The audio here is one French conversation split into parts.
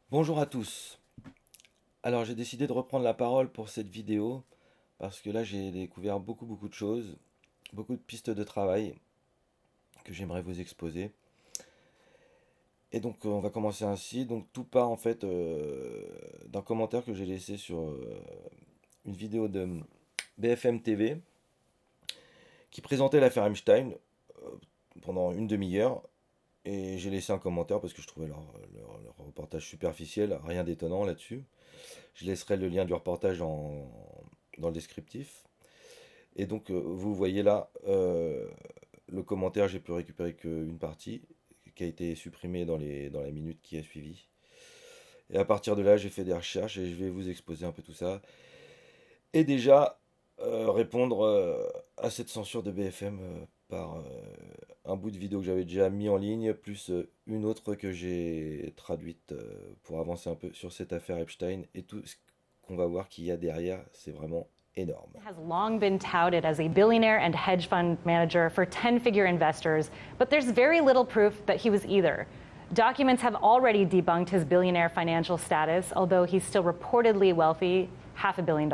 Bonjour à tous. Alors j'ai décidé de reprendre la parole pour cette vidéo parce que là j'ai découvert beaucoup de choses, beaucoup de pistes de travail que j'aimerais vous exposer. Et donc on va commencer ainsi. Donc tout part en fait d'un commentaire que j'ai laissé sur une vidéo de BFM TV qui présentait l'affaire Epstein euh, pendant une demi-heure. Et j'ai laissé un commentaire parce que je trouvais leur reportage superficiel, rien d'étonnant là-dessus. Je laisserai le lien du reportage dans le descriptif. Et donc, vous voyez là le commentaire, j'ai pu récupérer qu'une partie qui a été supprimée dans la minute qui a suivi. Et à partir de là, j'ai fait des recherches et je vais vous exposer un peu tout ça. Et déjà, répondre à cette censure de BFM par un bout de vidéo que j'avais déjà mis en ligne, plus une autre que j'ai traduite pour avancer un peu sur cette affaire Epstein et tout ce qu'on va voir qu'il y a derrière, c'est vraiment énorme. Has long been touted as a billionaire and hedge fund manager for 10-figure investors, but there's very little proof that he was either. Documents have already debunked his billionaire financial status, although he's still reportedly wealthy, $500 million,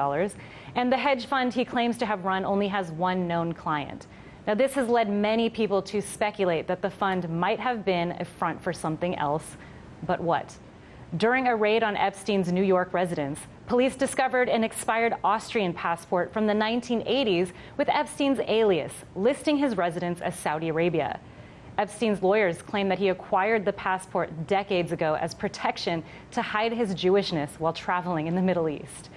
and the hedge fund he claims to have run only has one known client. Now, this has led many people to speculate that the fund might have been a front for something else, but what? During a raid on Epstein's New York residence, police discovered an expired Austrian passport from the 1980s with Epstein's alias, listing his residence as Saudi Arabia. Epstein's lawyers claim that he acquired the passport decades ago as protection to hide his Jewishness while traveling in the Middle East.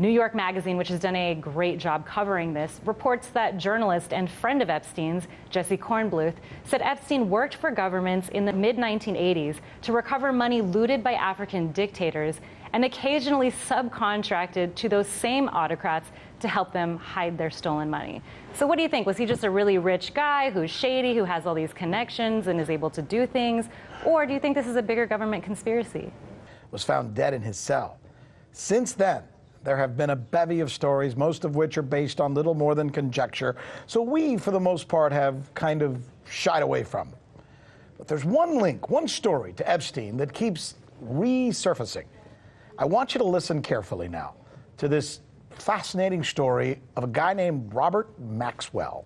New York Magazine, which has done a great job covering this, reports that journalist and friend of Epstein's, Jesse Kornbluth, said Epstein worked for governments in the mid-1980s to recover money looted by African dictators and occasionally subcontracted to those same autocrats to help them hide their stolen money. So what do you think? Was he just a really rich guy who's shady, who has all these connections and is able to do things? Or do you think this is a bigger government conspiracy? Was found dead in his cell. Since then, there have been a bevy of stories, most of which are based on little more than conjecture, so we, for the most part, have kind of shied away from them. But there's one link, one story to Epstein that keeps resurfacing. I want you to listen carefully now to this fascinating story of a guy named Robert Maxwell.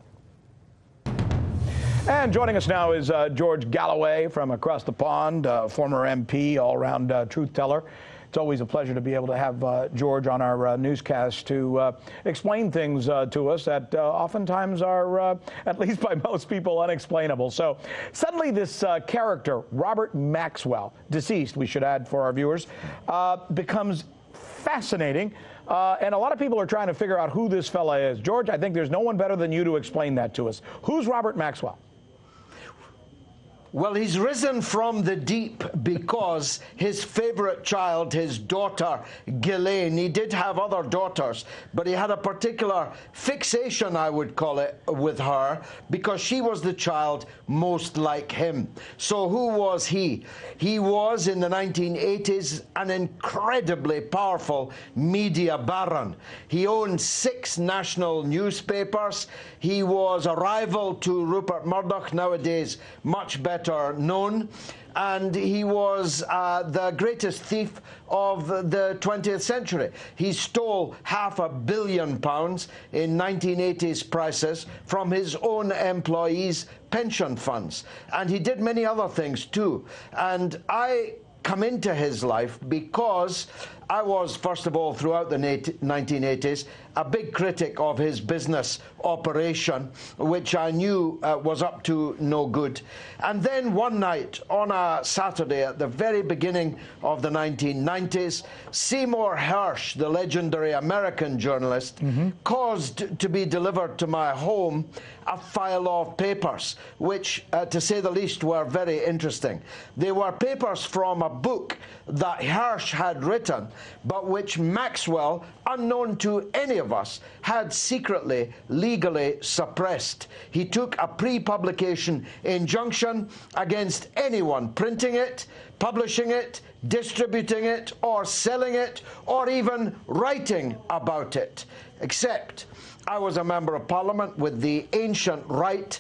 And joining us now is George Galloway from across the pond, former MP, all-around truth teller. It's always a pleasure to be able to have George on our newscast to explain things to us that oftentimes are, at least by most people, unexplainable. So suddenly this character, Robert Maxwell, deceased, we should add for our viewers, becomes fascinating. And a lot of people are trying to figure out who this fella is. George, I think there's no one better than you to explain that to us. Who's Robert Maxwell? Well, he's risen from the deep because his favorite child, his daughter, Ghislaine, he did have other daughters, but he had a particular fixation, I would call it, with her because she was the child most like him. So who was he? He was, in the 1980s, an incredibly powerful media baron. He owned 6 national newspapers. He was a rival to Rupert Murdoch, nowadays much better known, and he was the greatest thief of the 20th century. He stole £500 million in 1980s prices from his own employees' pension funds, and he did many other things too. And I come into his life because I was, first of all, throughout the 1980s, a big critic of his business operation, which I knew was up to no good. And then one night, on a Saturday at the very beginning of the 1990s, Seymour Hersh, the legendary American journalist, caused to be delivered to my home a file of papers, which, to say the least, were very interesting. They were papers from a book that Hersh had written, but which Maxwell, unknown to any of us, had secretly, legally suppressed. He took a pre-publication injunction against anyone printing it, publishing it, distributing it, or selling it, or even writing about it, except I was a member of Parliament with the ancient right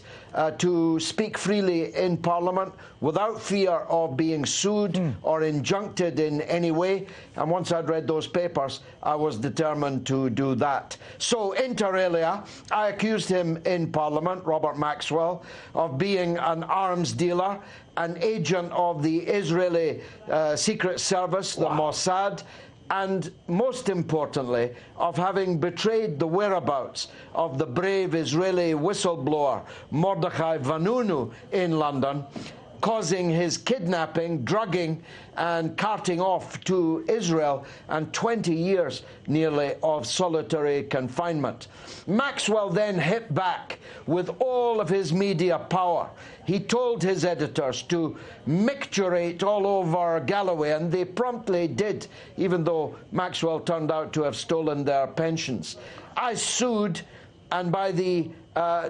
to speak freely in Parliament without fear of being sued or injuncted in any way. And once I'd read those papers, I was determined to do that. So, inter alia, I accused him in Parliament, Robert Maxwell, of being an arms dealer, an agent of the Israeli Secret Service, the Mossad, and most importantly, of having betrayed the whereabouts of the brave Israeli whistleblower Mordechai Vanunu in London, causing his kidnapping, drugging, and carting off to Israel, and 20 years nearly of solitary confinement. Maxwell then hit back with all of his media power. He told his editors to micturate all over Galloway, and they promptly did, even though Maxwell turned out to have stolen their pensions. I sued, and by the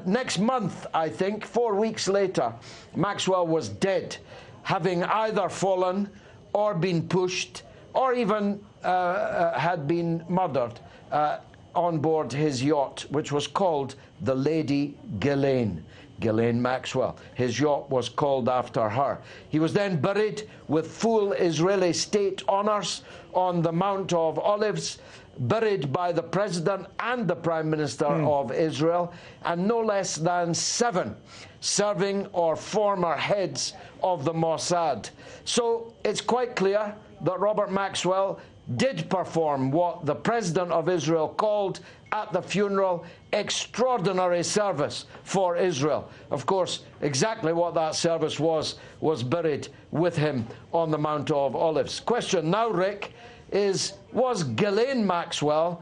next month, I think, 4 weeks later, Maxwell was dead, having either fallen or been pushed or even had been murdered on board his yacht, which was called the Lady Ghislaine. Ghislaine Maxwell. His yacht was called after her. He was then buried with full Israeli state honours on the Mount of Olives, buried by the President and the Prime Minister of Israel, and no less than 7 serving or former heads of the Mossad. So it's quite clear that Robert Maxwell did perform what the President of Israel called at the funeral extraordinary service for Israel. Of course, exactly what that service was buried with him on the Mount of Olives. Question now, Rick, was Ghislaine Maxwell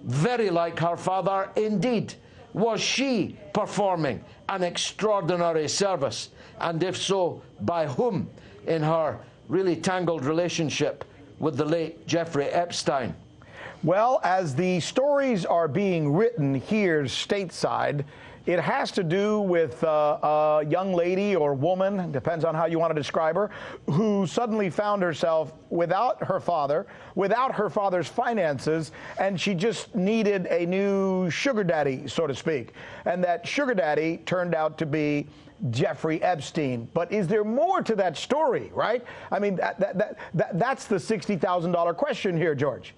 very like her father indeed? Was she performing an extraordinary service? And if so, by whom in her really tangled relationship with the late Jeffrey Epstein? Well, as the stories are being written here stateside, it has to do with a young lady or woman, depends on how you want to describe her, who suddenly found herself without her father, without her father's finances, and she just needed a new sugar daddy, so to speak. And that sugar daddy turned out to be Jeffrey Epstein. But is there more to that story, right? I mean, that's the $60,000 question here, George.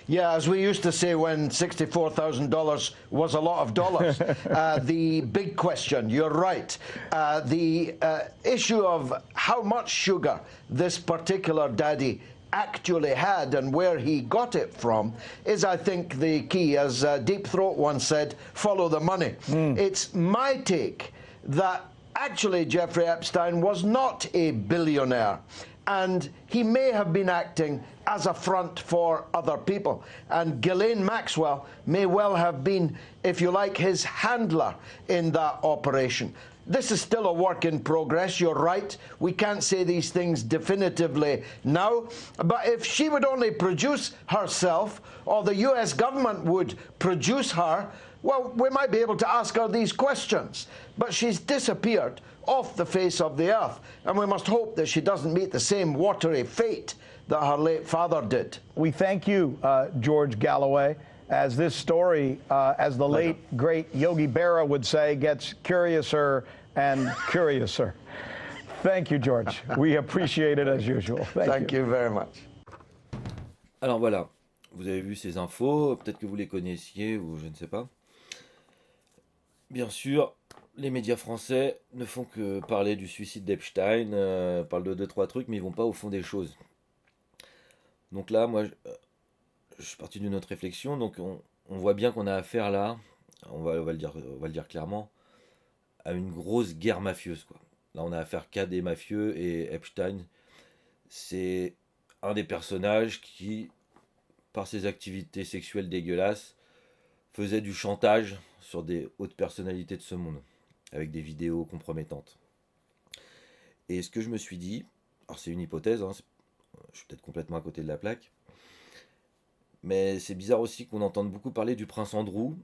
Yeah, as we used to say when $64,000 was a lot of dollars. The big question, you're right. The issue of how much sugar this particular daddy actually had and where he got it from is, I think, the key. As Deep Throat once said, follow the money. It's my take that actually Jeffrey Epstein was not a billionaire, and he may have been acting as a front for other people. And Ghislaine Maxwell may well have been, if you like, his handler in that operation. This is still a work in progress, you're right. We can't say these things definitively now. But if she would only produce herself, or the US government would produce her, well, we might be able to ask her these questions. But she's disappeared off the face of the earth, and we must hope that she doesn't meet the same watery fate that her late father did. We thank you, George Galloway, as this story, as the late, great Yogi Berra would say, gets curiouser and curiouser. Thank you, George. We appreciate it as usual. Thank you very much. Alors voilà, vous avez vu ces infos, peut-être que vous les connaissiez ou je ne sais pas. Bien sûr, les médias français ne font que parler du suicide d'Epstein, parlent de 2-3 trucs, mais ils vont pas au fond des choses. Donc là, moi, je suis parti d'une autre réflexion. Donc on voit bien qu'on a affaire là, on va le dire clairement, à une grosse guerre mafieuse, quoi. Là, on a affaire qu'à des mafieux, et Epstein, c'est un des personnages qui, par ses activités sexuelles dégueulasses, faisait du chantage sur des hautes personnalités de ce monde, avec des vidéos compromettantes. Et ce que je me suis dit, alors c'est une hypothèse, hein, je suis peut-être complètement à côté de la plaque, mais c'est bizarre aussi qu'on entende beaucoup parler du prince Andrew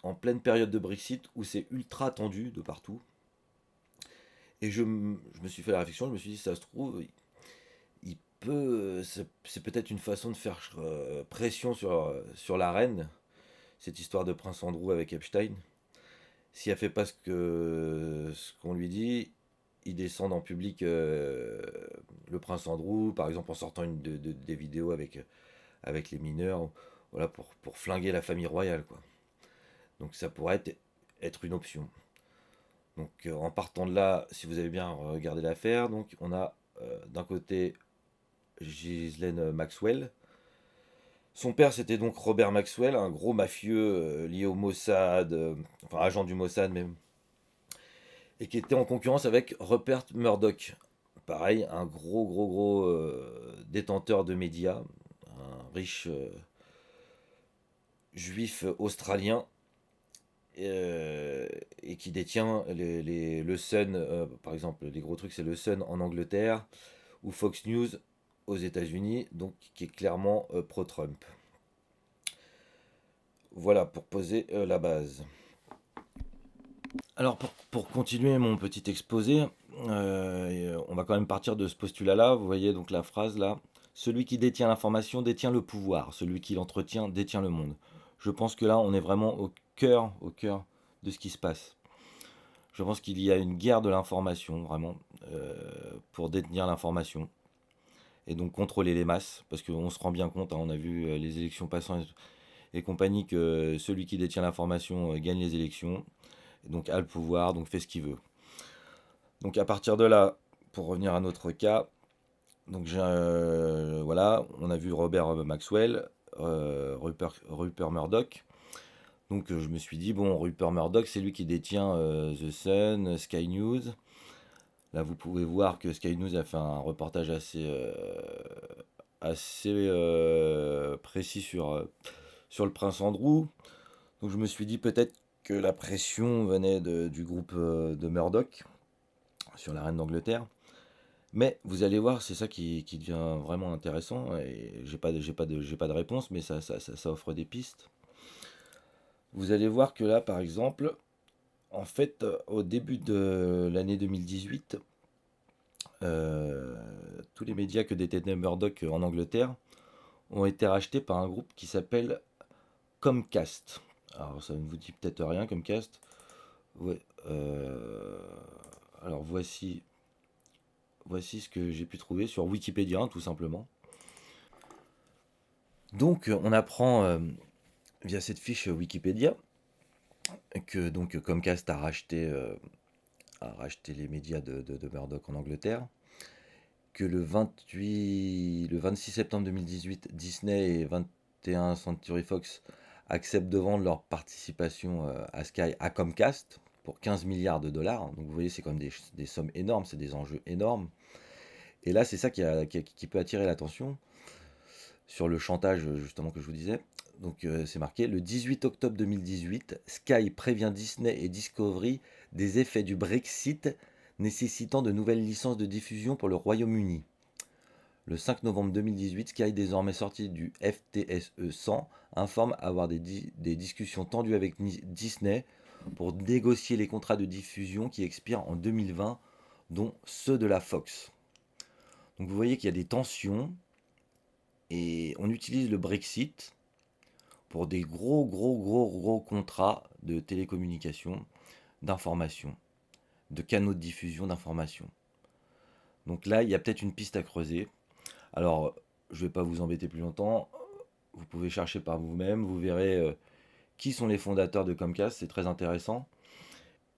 en pleine période de Brexit où c'est ultra tendu de partout. Et je me suis fait la réflexion, je me suis dit, ça se trouve, il c'est peut-être une façon de faire pression sur la reine, cette histoire de Prince Andrew avec Epstein. Si elle fait pas ce qu'on lui dit, il descend en public le Prince Andrew, par exemple en sortant des vidéos avec les mineurs, voilà, pour flinguer la famille royale, quoi. Donc ça pourrait être une option. Donc en partant de là, si vous avez bien regardé l'affaire, donc on a d'un côté Ghislaine Maxwell. Son père, c'était donc Robert Maxwell, un gros mafieux lié au Mossad, enfin agent du Mossad même, et qui était en concurrence avec Rupert Murdoch. Pareil, un gros détenteur de médias, un riche juif australien, et qui détient le Sun, par exemple, les gros trucs, c'est le Sun en Angleterre, ou Fox News aux États-Unis, donc qui est clairement pro-Trump. Voilà pour poser la base. Alors pour continuer mon petit exposé, on va quand même partir de ce postulat-là. Vous voyez donc la phrase là. Celui qui détient l'information détient le pouvoir. Celui qui l'entretient détient le monde. Je pense que là on est vraiment au cœur de ce qui se passe. Je pense qu'il y a une guerre de l'information vraiment pour détenir l'information et donc contrôler les masses, parce qu'on se rend bien compte, hein, on a vu les élections passantes et compagnie, que celui qui détient l'information gagne les élections, et donc a le pouvoir, donc fait ce qu'il veut. Donc à partir de là, pour revenir à notre cas, donc voilà, on a vu Robert Maxwell, Rupert Murdoch. Donc je me suis dit, bon, Rupert Murdoch, c'est lui qui détient The Sun, Sky News. Là, vous pouvez voir que Sky News a fait un reportage assez précis sur le prince Andrew. Donc je me suis dit peut-être que la pression venait du groupe de Murdoch sur la reine d'Angleterre. Mais vous allez voir, c'est ça qui devient vraiment intéressant. Et j'ai pas de réponse, mais ça offre des pistes. Vous allez voir que là, par exemple, en fait, au début de l'année 2018, tous les médias que détenait Murdoch en Angleterre ont été rachetés par un groupe qui s'appelle Comcast. Alors ça ne vous dit peut-être rien, Comcast. Ouais, alors voici ce que j'ai pu trouver sur Wikipédia, hein, tout simplement. Donc on apprend via cette fiche Wikipédia que donc Comcast a racheté les médias de Murdoch en Angleterre, que le 26 septembre 2018, Disney et 21 Century Fox acceptent de vendre leur participation à Sky à Comcast pour 15 milliards de dollars. Donc vous voyez, c'est quand même des sommes énormes, c'est des enjeux énormes. Et là, c'est ça qui peut attirer l'attention sur le chantage justement que je vous disais. Donc c'est marqué, le 18 octobre 2018, Sky prévient Disney et Discovery des effets du Brexit nécessitant de nouvelles licences de diffusion pour le Royaume-Uni. Le 5 novembre 2018, Sky, désormais sorti du FTSE 100, informe avoir des discussions tendues avec Disney pour négocier les contrats de diffusion qui expirent en 2020, dont ceux de la Fox. Donc vous voyez qu'il y a des tensions et on utilise le Brexit pour des gros contrats de télécommunications, d'information, de canaux de diffusion d'informations. Donc là, il y a peut-être une piste à creuser. Alors, je ne vais pas vous embêter plus longtemps. Vous pouvez chercher par vous-même. Vous verrez qui sont les fondateurs de Comcast. C'est très intéressant.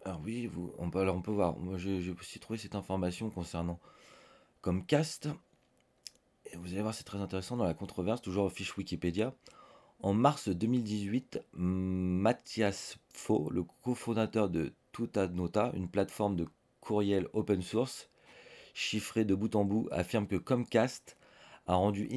Alors oui, on peut voir. Moi, j'ai aussi trouvé cette information concernant Comcast. Et vous allez voir, c'est très intéressant dans la controverse, toujours aux fiches Wikipédia. En mars 2018, Mathias Faux, le cofondateur de Tutanota, une plateforme de courriel open source, chiffré de bout en bout, affirme que Comcast a rendu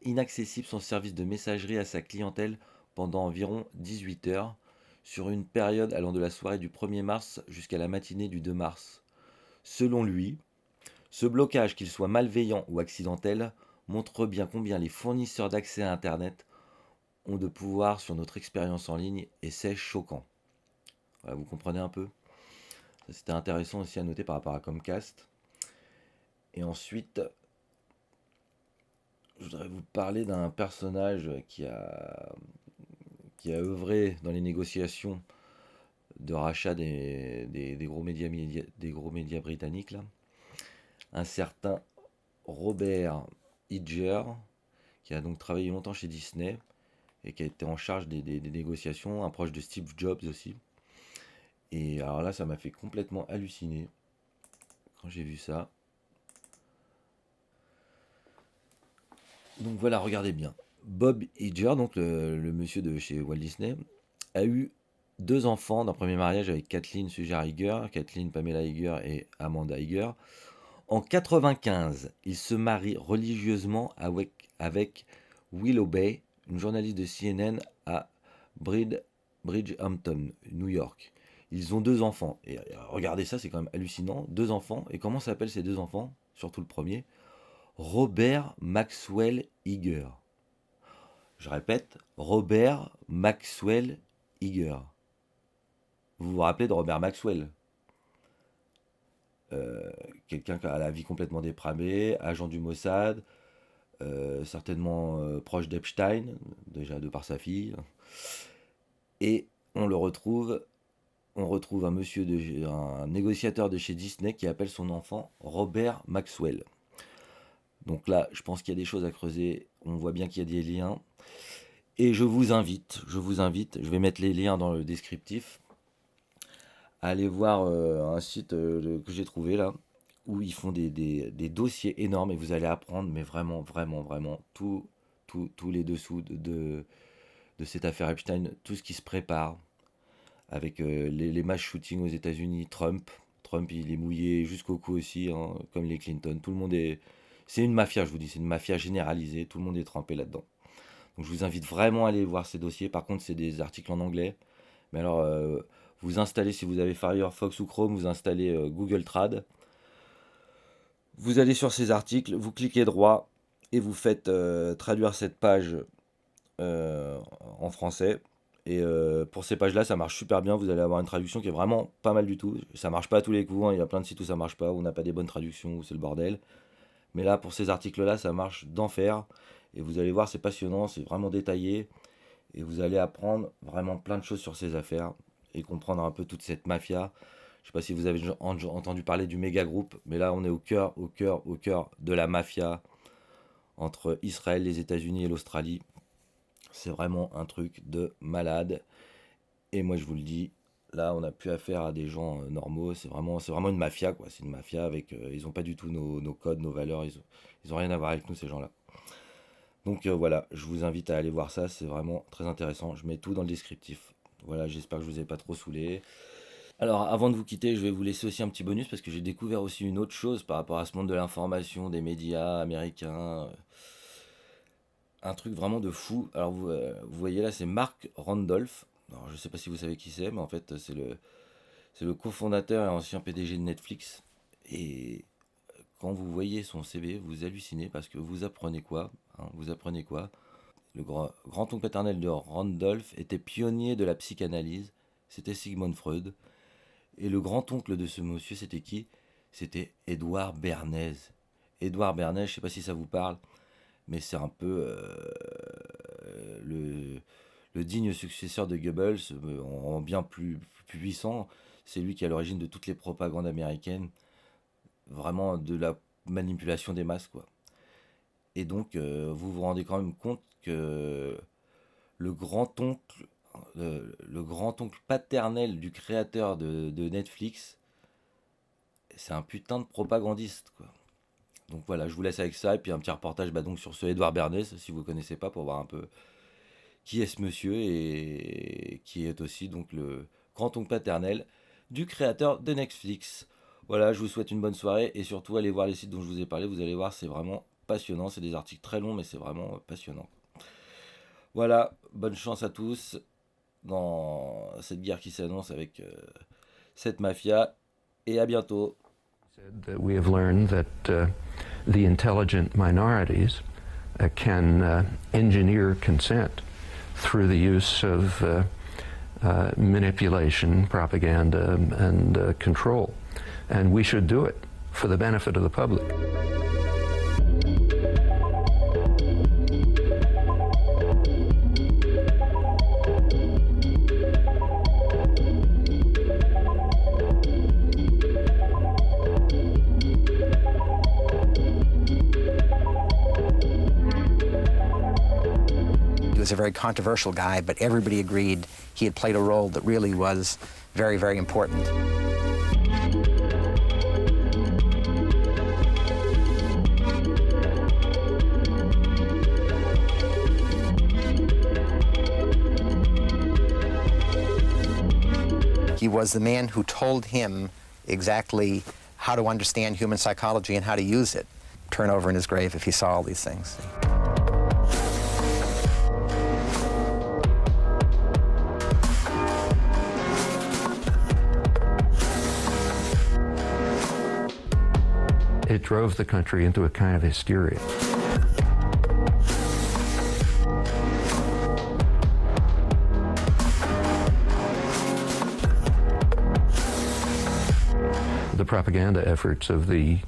inaccessible son service de messagerie à sa clientèle pendant environ 18 heures, sur une période allant de la soirée du 1er mars jusqu'à la matinée du 2 mars. Selon lui, ce blocage, qu'il soit malveillant ou accidentel, montre bien combien les fournisseurs d'accès à Internet ont de pouvoir sur notre expérience en ligne, et c'est choquant. Voilà, vous comprenez un peu. Ça, c'était intéressant aussi à noter par rapport à Comcast. Et ensuite, je voudrais vous parler d'un personnage qui a œuvré dans les négociations de rachat des gros médias britanniques, là. Un certain Robert Iger, qui a donc travaillé longtemps chez Disney et qui a été en charge des négociations, un proche de Steve Jobs aussi. Et alors là, ça m'a fait complètement halluciner quand j'ai vu ça. Donc voilà, regardez bien. Bob Iger, donc le monsieur de chez Walt Disney, a eu 2 enfants d'un premier mariage avec Kathleen Sujar Iger, Kathleen Pamela Iger et Amanda Iger. En 1995, il se marie religieusement avec Willow Bay, une journaliste de CNN à Bridgehampton, New York. Ils ont 2 enfants. Et regardez ça, c'est quand même hallucinant. 2 enfants. Et comment s'appellent ces 2 enfants? Surtout le premier. Robert Maxwell Iger. Je répète, Robert Maxwell Iger. Vous vous rappelez de Robert Maxwell? Quelqu'un qui a la vie complètement dépravée, agent du Mossad, certainement proche d'Epstein, déjà de par sa fille. Et on retrouve un négociateur de chez Disney qui appelle son enfant Robert Maxwell. Donc là, je pense qu'il y a des choses à creuser. On voit bien qu'il y a des liens. Et je vous invite, je vais mettre les liens dans le descriptif, à aller voir un site que j'ai trouvé là, où ils font des dossiers énormes et vous allez apprendre, mais vraiment, tous les dessous de cette affaire Epstein, tout ce qui se prépare, avec les mass shootings aux États-Unis, Trump, il est mouillé jusqu'au cou aussi, hein, comme les Clinton. Tout le monde est... C'est une mafia, je vous dis, c'est une mafia généralisée, tout le monde est trempé là-dedans. Donc je vous invite vraiment à aller voir ces dossiers. Par contre, c'est des articles en anglais. Mais alors, vous installez, si vous avez Firefox ou Chrome, vous installez Google Trad. Vous allez sur ces articles, vous cliquez droit et vous faites traduire cette page en français. Et pour ces pages-là, ça marche super bien. Vous allez avoir une traduction qui est vraiment pas mal du tout. Ça marche pas à tous les coups, hein. Il y a plein de sites où ça marche pas, où on n'a pas des bonnes traductions, où c'est le bordel. Mais là, pour ces articles-là, ça marche d'enfer. Et vous allez voir, c'est passionnant, c'est vraiment détaillé. Et vous allez apprendre vraiment plein de choses sur ces affaires et comprendre un peu toute cette mafia. Je ne sais pas si vous avez entendu parler du méga groupe, mais là, on est au cœur de la mafia entre Israël, les États-Unis et l'Australie. C'est vraiment un truc de malade. Et moi, je vous le dis, là, on n'a plus affaire à des gens normaux. C'est vraiment une mafia, quoi. C'est une mafia avec... ils n'ont pas du tout nos codes, nos valeurs. Ils ont rien à voir avec nous, ces gens-là. Donc voilà, je vous invite à aller voir ça. C'est vraiment très intéressant. Je mets tout dans le descriptif. Voilà, j'espère que je vous ai pas trop saoulé. Alors, avant de vous quitter, je vais vous laisser aussi un petit bonus parce que j'ai découvert aussi une autre chose par rapport à ce monde de l'information, des médias américains. Un truc vraiment de fou. Alors, vous voyez là, c'est Mark Randolph. Alors, je ne sais pas si vous savez qui c'est, mais en fait, c'est le cofondateur et ancien PDG de Netflix. Et quand vous voyez son CV, vous hallucinez parce que vous apprenez quoi, hein, Le grand-oncle paternel de Randolph était pionnier de la psychanalyse. C'était Sigmund Freud. Et le grand-oncle de ce monsieur, c'était qui? C'était Édouard Bernays. Édouard Bernays, je ne sais pas si ça vous parle, mais c'est un peu le digne successeur de Goebbels, en bien plus puissant. C'est lui qui est à l'origine de toutes les propagandes américaines, vraiment de la manipulation des masses, quoi. Et donc, vous vous rendez quand même compte que le grand-oncle paternel du créateur de Netflix, c'est un putain de propagandiste, quoi. Donc voilà, je vous laisse avec ça, et puis un petit reportage donc sur ce Édouard Bernays, si vous ne connaissez pas, pour voir un peu qui est ce monsieur, et qui est aussi donc le grand-oncle paternel du créateur de Netflix. Voilà, je vous souhaite une bonne soirée, et surtout allez voir les sites dont je vous ai parlé, vous allez voir, c'est vraiment passionnant, c'est des articles très longs, mais c'est vraiment passionnant. Voilà, bonne chance à tous dans cette guerre qui s'annonce avec cette mafia, et à bientôt. We have learned that the intelligent minorities can engineer consent through the use of manipulation, propaganda, and control. And we should do it for the benefit of the public. was a very controversial guy, but everybody agreed he had played a role that really was very, very important. He was the man who told him exactly how to understand human psychology and how to use it. Turn over in his grave if he saw all these things. It drove the country into a kind of hysteria. The propaganda efforts of the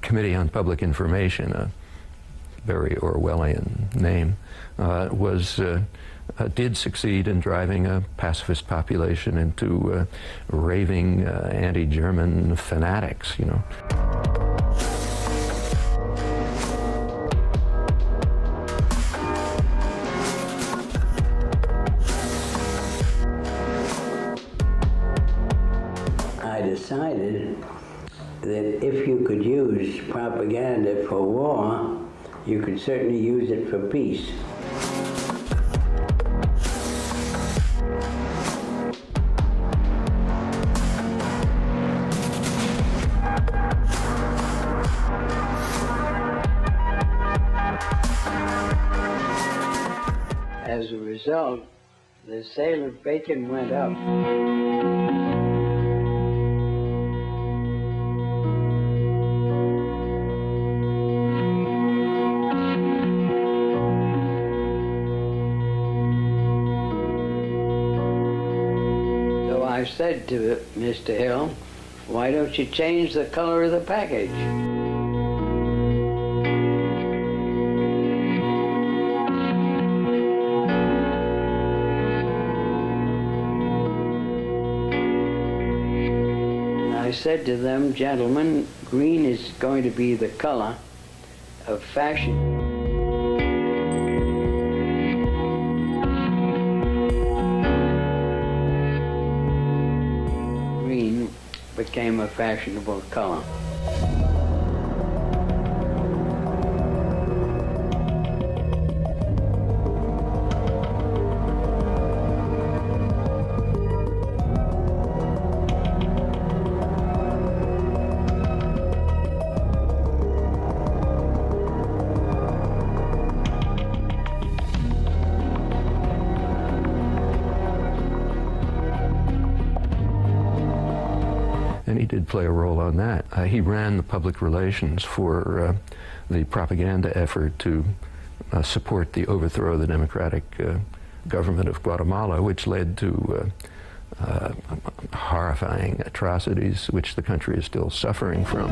Committee on Public Information, a very Orwellian name, did succeed in driving a pacifist population into raving anti-German fanatics, you know. I decided that if you could use propaganda for war, you could certainly use it for peace. As a result, the sale of bacon went up. I said to Mr. Hill, why don't you change the color of the package? I said to them, gentlemen, green is going to be the color of fashion. Became a fashionable color. And he did play a role on that. He ran the public relations for the propaganda effort to support the overthrow of the democratic government of Guatemala, which led to horrifying atrocities which the country is still suffering from.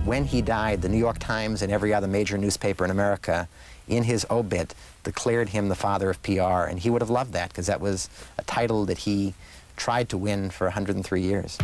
When he died, the New York Times and every other major newspaper in America, in his obit, declared him the father of PR, and he would have loved that because that was a title that he tried to win for 103 years.